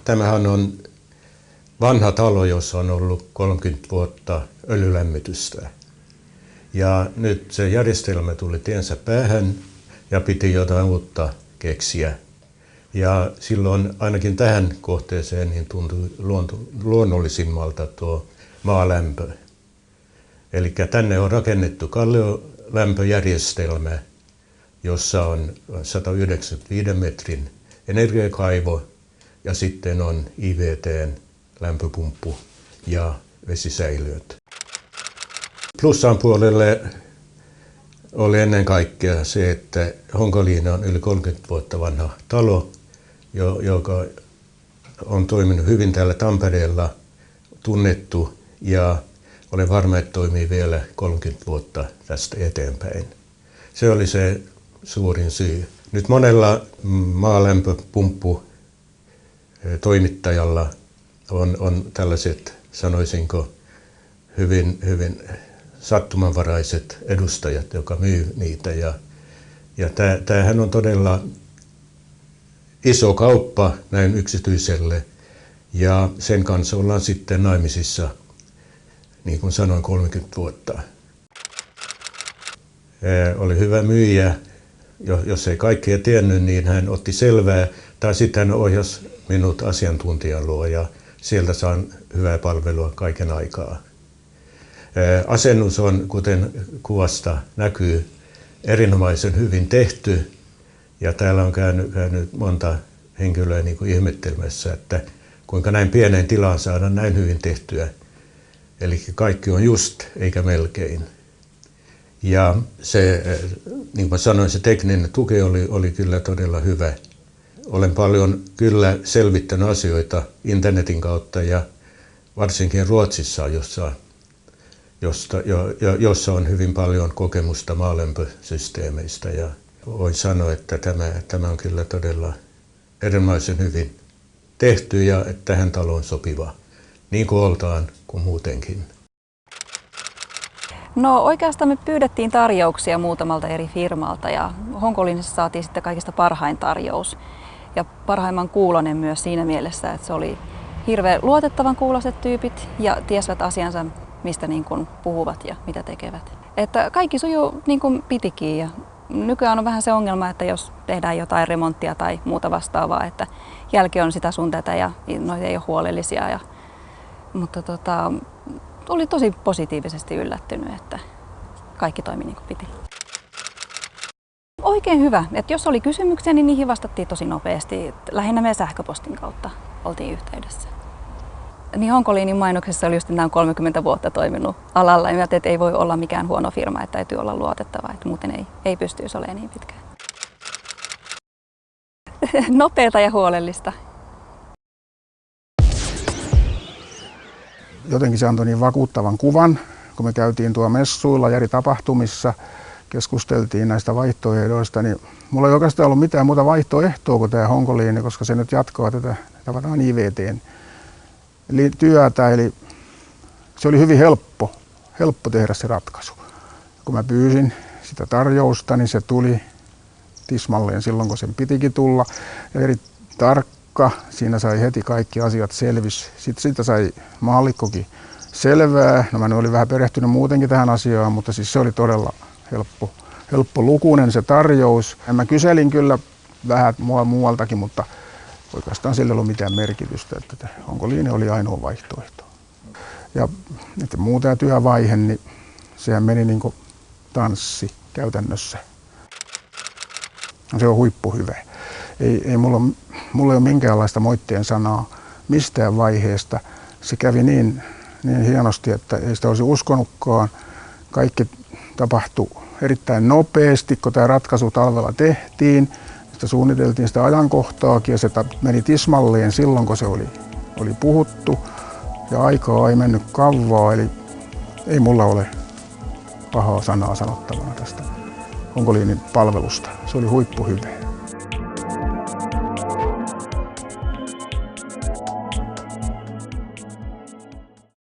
Tämähän on vanha talo, jossa on ollut 30 vuotta öljylämmitystä. Ja nyt se järjestelmä tuli tiensä päähän ja piti jotain uutta keksiä. Ja silloin ainakin tähän kohteeseen niin tuntui luonnollisimmalta tuo maalämpö. Eli tänne on rakennettu kalliolämpöjärjestelmä, jossa on 195 metrin energiakaivo ja sitten on IVT:n lämpöpumppu ja vesisäiliöt. Plussan puolelle oli ennen kaikkea se, että Honkoliina on yli 30 vuotta vanha talo, joka on toiminut hyvin täällä Tampereella, tunnettu, ja olen varma, että toimii vielä 30 vuotta tästä eteenpäin. Se oli se suurin syy. Nyt monella maalämpöpumppu-toimittajalla on tällaiset, sanoisinko, hyvin sattumanvaraiset edustajat, jotka myy niitä. Ja tämähän on todella iso kauppa näin yksityiselle, ja sen kanssa ollaan sitten naimisissa, niin kuin sanoin, 30 vuotta. Oli hyvä myyjä, jos ei kaikkea tiennyt, niin hän otti selvää, tai sitten hän ohjasi minut asiantuntijan luo, ja sieltä saan hyvää palvelua kaiken aikaa. Asennus on, kuten kuvasta näkyy, erinomaisen hyvin tehty, ja täällä on käynyt monta henkilöä niin kuin ihmettelemässä, että kuinka näin pieneen tilaan saadaan näin hyvin tehtyä. Eli kaikki on just eikä melkein. Ja se, niin kuin sanoin, se tekninen tuki oli kyllä todella hyvä. Olen paljon kyllä selvittänyt asioita internetin kautta ja varsinkin Ruotsissa, jossa on hyvin paljon kokemusta maalämpösysteemeistä. Ja voin sanoa, että tämä on kyllä todella erinomaisen hyvin tehty ja että tähän taloon sopiva, niin kuin oltaan kuin muutenkin. No oikeastaan me pyydettiin tarjouksia muutamalta eri firmalta ja Honkoliinassa saatiin sitten kaikista parhain tarjous. Ja parhaimman kuulonen myös siinä mielessä, että se oli hirveän luotettavan kuuloiset tyypit ja tiesivät asiansa, mistä niin kuin puhuvat ja mitä tekevät. Että kaikki sujuu niin kuin pitikin ja nykyään on vähän se ongelma, että jos tehdään jotain remonttia tai muuta vastaavaa, että jälki on sitä sun tätä ja no, ei ole huolellisia. Mutta oli tosi positiivisesti yllättynyt, että kaikki toimi niin kuin piti. Oikein hyvä. Että jos oli kysymyksiä, niin niihin vastattiin tosi nopeasti. Lähinnä meidän sähköpostin kautta oltiin yhteydessä. Niin Honkoliinin mainoksessa oli just nämä 30 vuotta toiminut alalla. Ja että ei voi olla mikään huono firma, että täytyy olla luotettava, että muuten ei pystyisi olemaan niin pitkään. Nopeata ja huolellista. Jotenkin se antoi niin vakuuttavan kuvan, kun me käytiin tuolla messuilla ja eri tapahtumissa, keskusteltiin näistä vaihtoehdoista, niin mulla ei oikeastaan ollut mitään muuta vaihtoehtoa kuin tämä Honkoliini, koska se nyt jatkaa tätä tavataan IVT:n työtä, eli se oli hyvin helppo tehdä se ratkaisu. Kun mä pyysin sitä tarjousta, niin se tuli tismalleen silloin, kun sen pitikin tulla, ja eri tarkka. Siinä sai heti kaikki asiat selvisi. Sitten siitä sai maallikkokin selvää. No mä olin vähän perehtynyt muutenkin tähän asiaan, mutta siis se oli todella helppo lukuinen se tarjous. Ja mä kyselin kyllä vähän muualtakin, mutta oikeastaan sillä ei ollut mitään merkitystä, että Honkoliini oli ainoa vaihtoehto. Ja että muu tämä työvaihe, niin sehän meni niin kuin tanssi käytännössä. Se on huippuhyvä. Mulla ei ole minkäänlaista moitteen sanaa mistään vaiheesta. Se kävi niin hienosti, että ei sitä olisi uskonutkaan. Kaikki tapahtui erittäin nopeasti, kun tämä ratkaisu talvella tehtiin. Sitä suunniteltiin sitä ajankohtaakin ja se meni tismalleen silloin, kun se oli puhuttu. Ja aikaa ei mennyt kauaa, eli ei mulla ole pahaa sanaa sanottavana tästä Honkoliinin palvelusta. Se oli huippuhyvä.